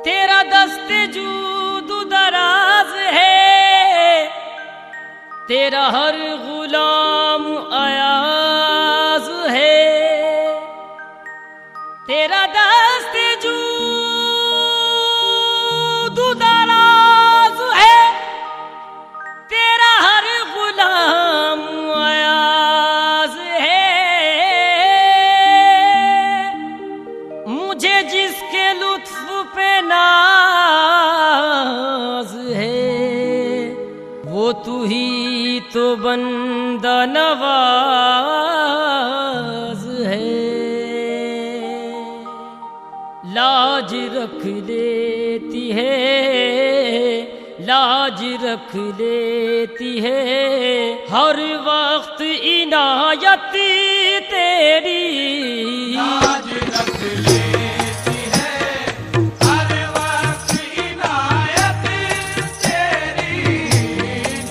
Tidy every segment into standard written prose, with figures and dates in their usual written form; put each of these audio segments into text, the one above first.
तेरा दस्ते जूदू दराज है, तेरा हर गुलाम अयाज है। तेरा दस्ते जूदू दराज है, तेरा हर गुलाम अयाज है। मुझे जिसके लुत्फ पे नाज है, वो तू ही तो बंदा नवाज है। लाज रख लेती है, लाज रख लेती है हर वक्त इनायत तेरी। लाज रख लेती है हर वक्त इनायत तेरी।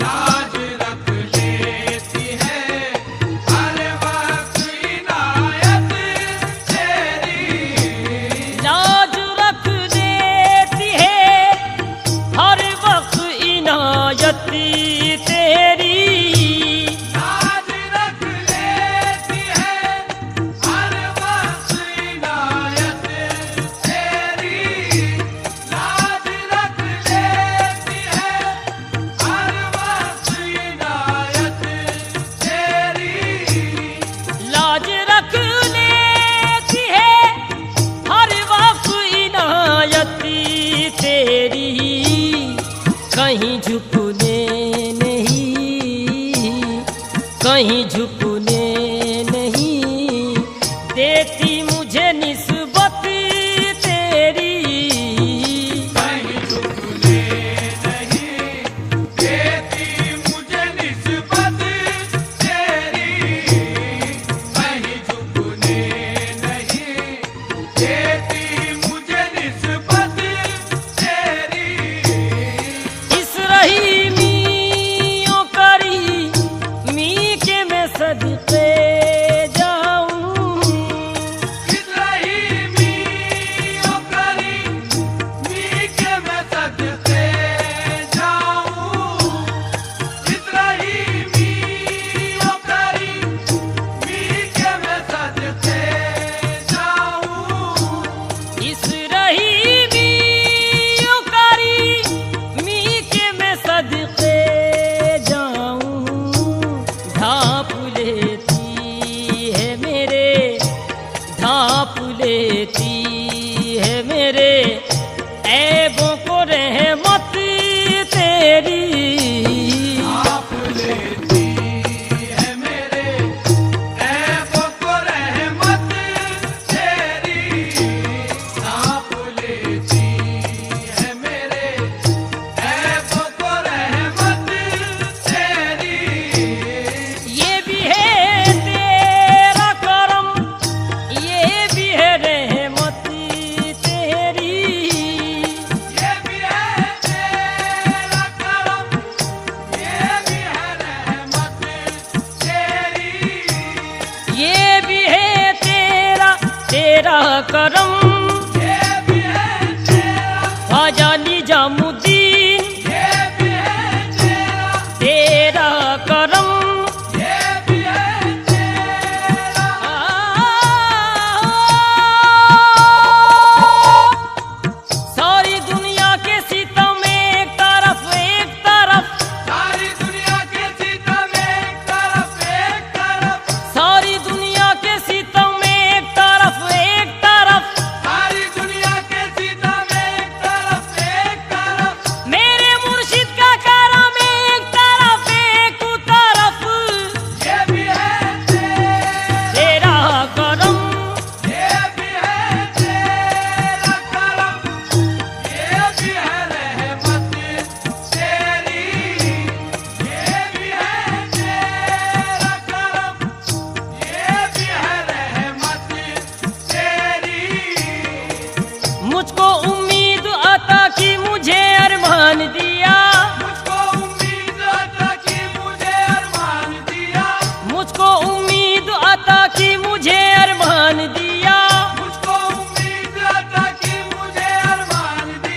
लाज रख लेती है हर वक्त इनायत तेरी। लाज रख लेती है हर वक्त इनायत तेरी। लाज रख लेती है हर वक्त इनायत तेरी। लाज रख लेती है हर वक्त इनायत तेरी। लाज रख लेती है हर वक्त इनायत तेरी। कहीं झुकने नहीं, कहीं झुकने नहीं देती मुझे निस्बत तेरी। कहीं झुकने नहीं देती मुझे निस्बत तेरी। कहीं झुकने नहीं देती मुझे निस्बत तेरी। इस रहीमी ओ करी मी के मैं सदके जाऊं। इस रहीमी ओ करी मी के मैं सदके जाऊं। इस रहीमी ओ करी मी के मैं सदके जाऊं। इस रहीमी ओ करी मी के मैं सदके जाऊं। ढाँप लेती है मेरे, ढाँप लेती है मेरे ऐबों को रहमत तेरी। आप लेती है मेरे ऐबों को रहमत तेरी। आप लेती है मेरे ऐबों को रहमत तेरी। ये भी है तेरा करम, ये भी है रहमत तेरी। ये भी है तेरा करम, ये भी है रहमत तेरी। ये भी है तेरा करम। ये भी है तेरा, ख्वाजा निजामुद्दीन ये भी है तेरा करम। ये भी है तेरा। सारी दुनिया के सितम एक तरफ, एक तरफ। सारी दुनिया के सितम एक तरफ, एक तरफ। सारी दुनिया के सितम एक तरफ, एक तरफ। सारी दुनिया के सितम एक तरफ, एक तरफ। मेरे मुर्शिद का करम एक तरफ, एक तरफ। ये भी है तेरा करम, ये भी है तेरा करम, ये भी है रहमत तेरी। ये भी है तेरा करम, ये भी है रहमत तेरी। मुझको उम्मीद अता की मुझे अरमान दिया। मुझको उम्मीद अता की मुझे अरमान दिया। मुझको उम्मीद अता की मुझे अरमान दिया। मुझको उम्मीद अता की मुझे अरमान दिया।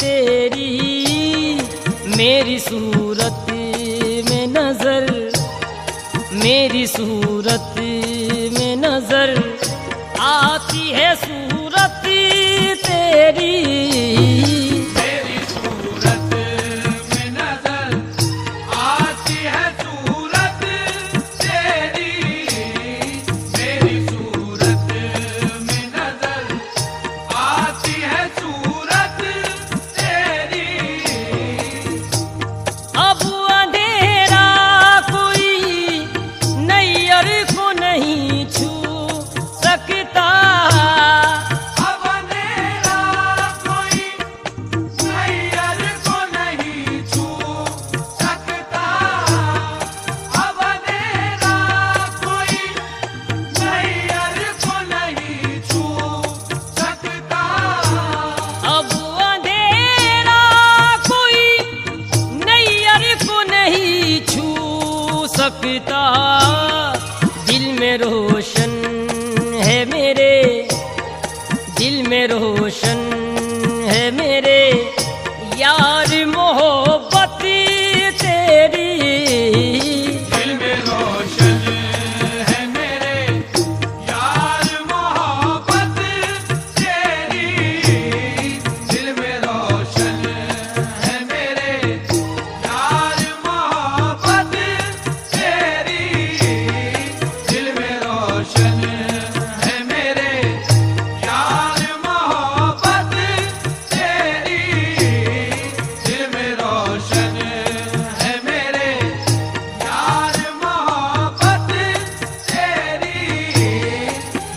तेरी मेरी सूरत में नजर, मेरी सूरत में नजर आती है सूरत तेरी। मेरी सूरत में नजर आती है सूरत तेरी, मेरी सूरत में नजर आती है सूरत तेरी। अब अंधेरा कोई नैयर को नहीं छू सकता, अब अंधेरा कोई नैयर को नहीं छू सकता, अब अंधेरा कोई नैयर को नहीं छू सकता। अब अंधेरा कोई नैयर को नहीं छू सकता। दिल में रोशन है मेरे, दिल में रोशन है मेरे यार मोहब्बत तेरी। दिल में रोशन है मेरे यार मोहब्बत तेरी, दिल में रोशन है मेरे यार मोहब्बत तेरी, दिल में रोशन है मेरे यार मोहब्बत तेरी, दिल में रोशन है मेरे यार मोहब्बत तेरी,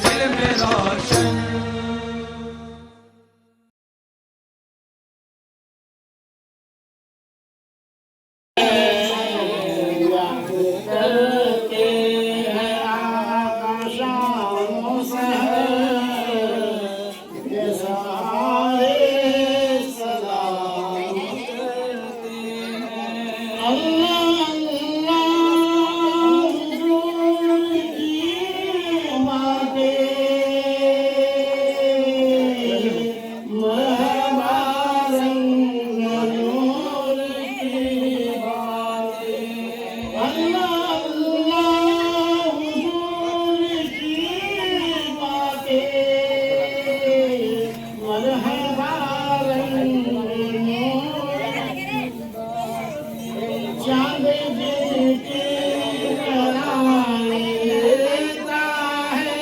दिल में रोशन। करते हैं आकाशाओं से ये सारे सलाम करते हैं। अल्लाह अल्लाह हुजूर की बातें, महबा रंग नूर की बातें। अल्लाह अल्लाह हुजूर की बातें, मरहबा रंग नूर की बातें। चाँद जिनकी बनाई लेता है,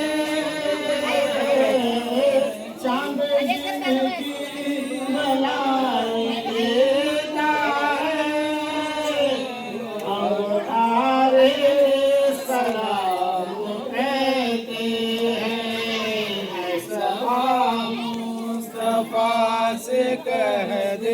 चाँद जिनकी बनाई लेता है, और आरे सलाम कहते हैं। सलाम मुस्तफा से कह दे।